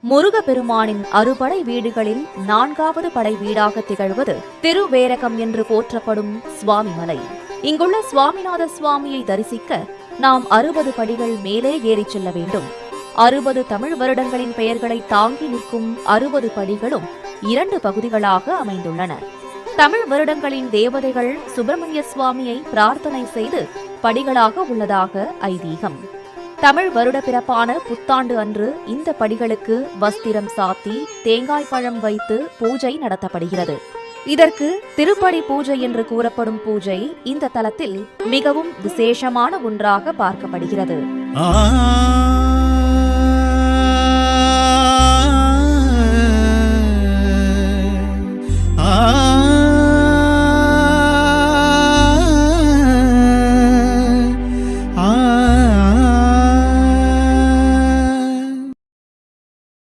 முருகப்பெருமானின் அறுபடை வீடுகளில் 4வது படை வீடாக திகழ்வது திருவேரகம் என்று போற்றப்படும் சுவாமிமலை. இங்குள்ள சுவாமிநாத சுவாமியை தரிசிக்க நாம் 60 படிகள் மேலே ஏறிச் செல்ல வேண்டும். 60 தமிழ் வருடங்களின் பெயர்களை தாங்கி நிற்கும் 60 படிகளும் 2 பகுதிகளாக அமைந்துள்ளன. தமிழ் வருடங்களின் தேவதைகள் சுப்பிரமணிய சுவாமியை பிரார்த்தனை செய்து படிகளாக உள்ளதாக ஐதீகம். தமிழ் வருட பிறப்பான புத்தாண்டு அன்று இந்த படிகளுக்கு வஸ்திரம் சாத்தி தேங்காய் பழம் வைத்து பூஜை நடத்தப்படுகிறது. இதற்கு திருப்படி பூஜை என்று கூறப்படும் பூஜை இந்த தலத்தில் மிகவும் விசேஷமான ஒன்றாக பார்க்கப்படுகிறது.